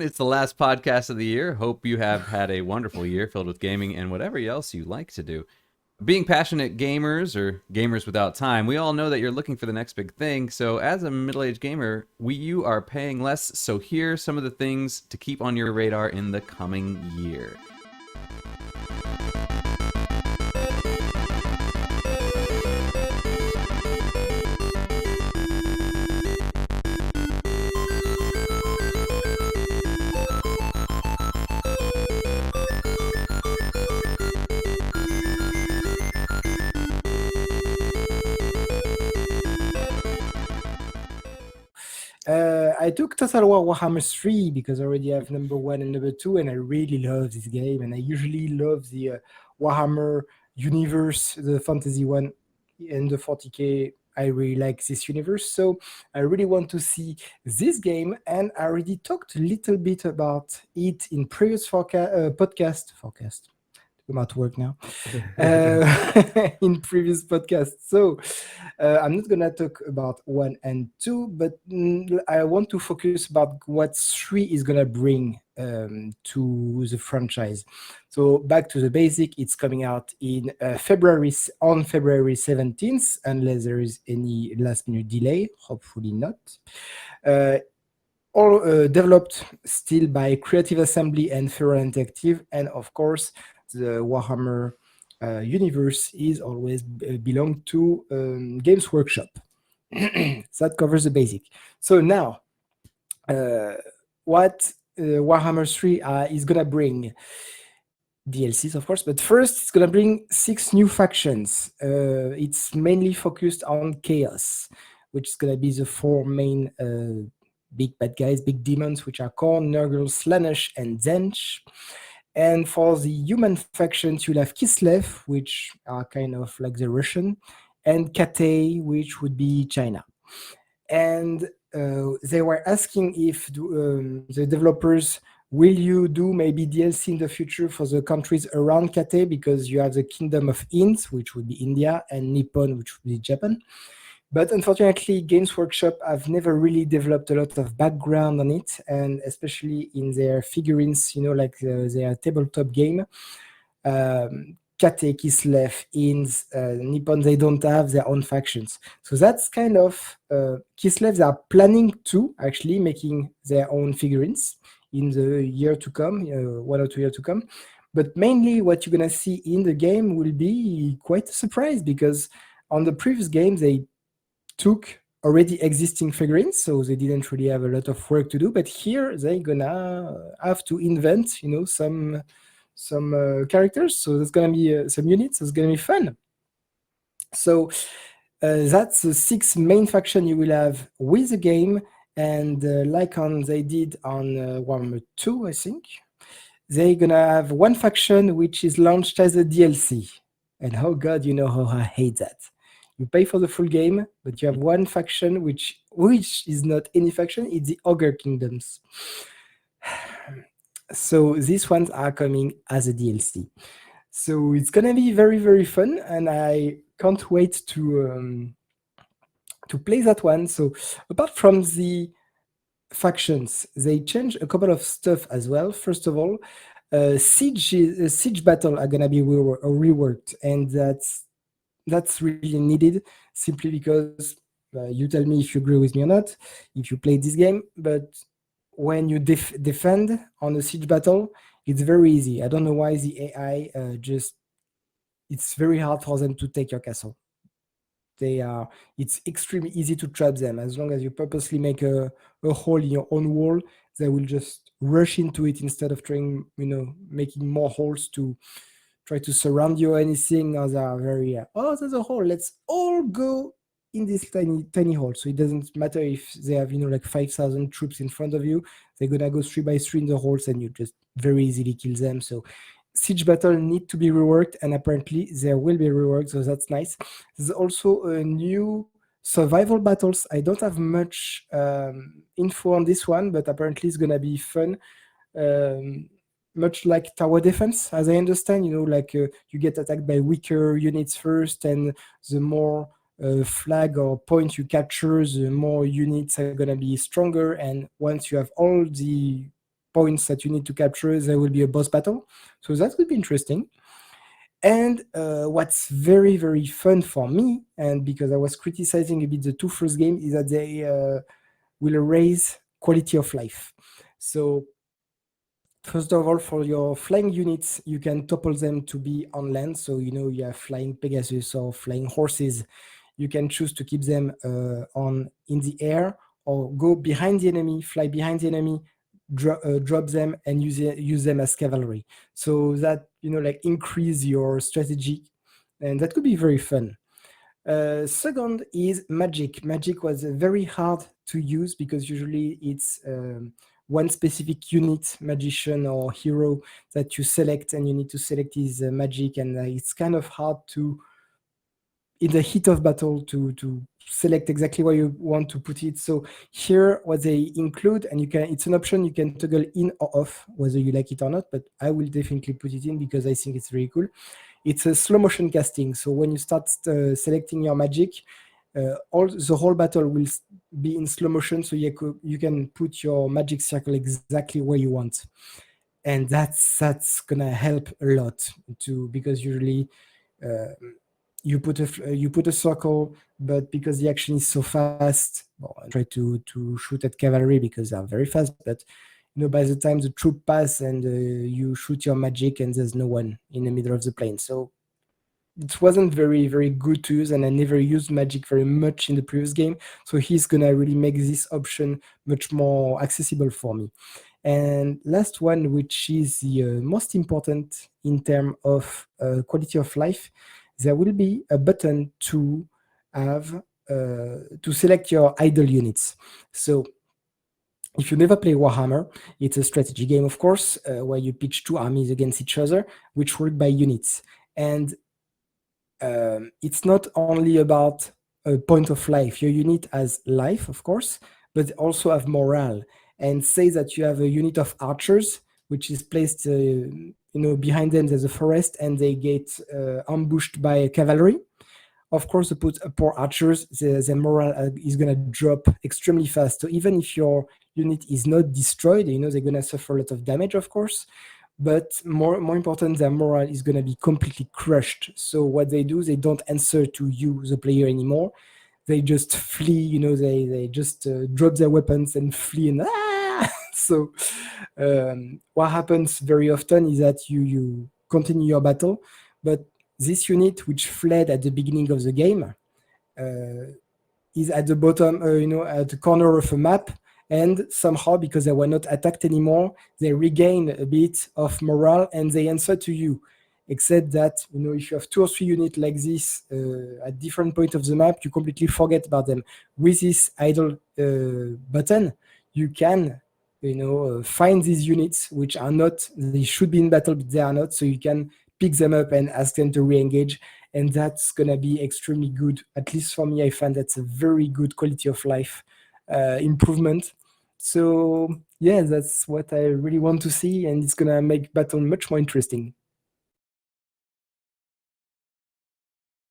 It's the last podcast of the year. Hope you have had a wonderful year filled with gaming and whatever else you like to do. Being passionate gamers or gamers without time, we all know that you're looking for the next big thing. So, as a middle-aged gamer, you are paying less. So, here are some of the things to keep on your radar in the coming year. I took Total War Warhammer 3 because I already have number 1 and number 2, and I really love this game. And I usually love the Warhammer universe, the fantasy one, and the 40k. I really like this universe, so I really want to see this game. And I already talked a little bit about it in previous podcast. I'm at work now. In previous podcasts. So I'm not gonna talk about 1 and 2, but I want to focus about what 3 is gonna bring to the franchise. So back to the basic, it's coming out in February 17th, unless there is any last minute delay. Hopefully not. All developed still by Creative Assembly and Feral Interactive, and of course the Warhammer universe is always belong to Games Workshop. That covers the basic. So now, what Warhammer 3 is gonna bring? DLCs, of course, but first it's gonna bring 6 new factions. It's mainly focused on Chaos, which is gonna be the 4 main big bad guys, big demons, which are Khorne, Nurgle, Slaanesh, and Tzeentch. And for the human factions, you'll have Kislev, which are kind of like the Russian, and Cathay, which would be China. And they were asking if the developers, will you do maybe DLC in the future for the countries around Cathay, because you have the Kingdom of Int, which would be India, and Nippon, which would be Japan. But unfortunately, Games Workshop have never really developed a lot of background on it, and especially in their figurines, like their tabletop game. Cathay, Kislev, Int, Nippon, they don't have their own factions. So that's kind of Kislev, they are planning to actually making their own figurines in the year to come, 1 or 2 years to come. But mainly what you're going to see in the game will be quite a surprise, because on the previous game, they took already existing figurines, so they didn't really have a lot of work to do. But here they're gonna have to invent, some characters. So there's gonna be some units. So it's gonna be fun. So that's the 6 main faction you will have with the game, and like they did on Warhammer 2, I think they're gonna have 1 faction which is launched as a DLC. And oh god, you know how I hate that. You pay for the full game, but you have 1 faction which is not any faction, it's the Ogre Kingdoms. So these ones are coming as a DLC. So it's gonna be very, very fun, and I can't wait to play that one. So apart from the factions, they change a couple of stuff as well. First of all, siege battle are gonna be reworked, and that's really needed, simply because you tell me if you agree with me or not, if you play this game, but when you defend on a siege battle, it's very easy. I don't know why the AI it's very hard for them to take your castle. It's extremely easy to trap them. As long as you purposely make a hole in your own wall, they will just rush into it instead of trying, making more holes to try to surround you or anything. Now they are very, there's a hole, let's all go in this tiny hole. So it doesn't matter if they have, like 5,000 troops in front of you, they're gonna go 3 by 3 in the holes, and you just very easily kill them. So siege battle need to be reworked, and apparently there will be reworked, so that's nice. There's also a new survival battles. I don't have much info on this one, but apparently it's gonna be fun. Much like tower defense, as I understand, you get attacked by weaker units first, and the more flag or point you capture, the more units are gonna be stronger. And once you have all the points that you need to capture, there will be a boss battle. So that would be interesting. And what's very, very fun for me, and because I was criticizing a bit the two first games, is that they will raise quality of life. So first of all, for your flying units, you can topple them to be on land. So, you have flying Pegasus or flying horses. You can choose to keep them in the air, or go behind the enemy, fly behind the enemy, drop them, and use them as cavalry. So that, like, increase your strategy. And that could be very fun. Second is magic. Magic was very hard to use because usually it's one specific unit, magician or hero, that you select, and you need to select his magic, and it's kind of hard to, in the heat of battle, to select exactly where you want to put it. So here, what they include, and it's an option you can toggle in or off, whether you like it or not, but I will definitely put it in because I think it's very cool. It's a slow motion casting. So when you start selecting your magic, the whole battle will be in slow motion, so you can put your magic circle exactly where you want. And that's gonna help a lot because usually you put a circle, but because the action is so fast, I try to shoot at cavalry because they're very fast, but by the time the troop pass and you shoot your magic, and there's no one in the middle of the plane. So it wasn't very, very good to use, and I never used magic very much in the previous game. So he's gonna really make this option much more accessible for me. And last one, which is the most important in terms of quality of life, there will be a button to have to select your idle units. So if you never play Warhammer, it's a strategy game, of course, where you pitch two armies against each other, which work by units. And it's not only about a point of life. Your unit has life, of course, but also have morale. And say that you have a unit of archers, which is placed, behind them there's a forest, and they get ambushed by cavalry. Of course, the poor archers, their morale is going to drop extremely fast. So even if your unit is not destroyed, they're going to suffer a lot of damage, of course. But more important, their morale is going to be completely crushed. So what they do, they don't answer to you, the player, anymore. They just flee, they just drop their weapons and flee. And so what happens very often is that you continue your battle, but this unit, which fled at the beginning of the game, is at the bottom, at the corner of a map, and somehow, because they were not attacked anymore, they regain a bit of morale and they answer to you. Except that, if you have 2 or 3 units like this at different points of the map, you completely forget about them. With this idle button, you can, find these units which are not, they should be in battle, but they are not, so you can pick them up and ask them to re-engage, and that's gonna be extremely good. At least for me, I find that's a very good quality of life improvement. So yeah, that's what I really want to see, and it's gonna make battle much more interesting.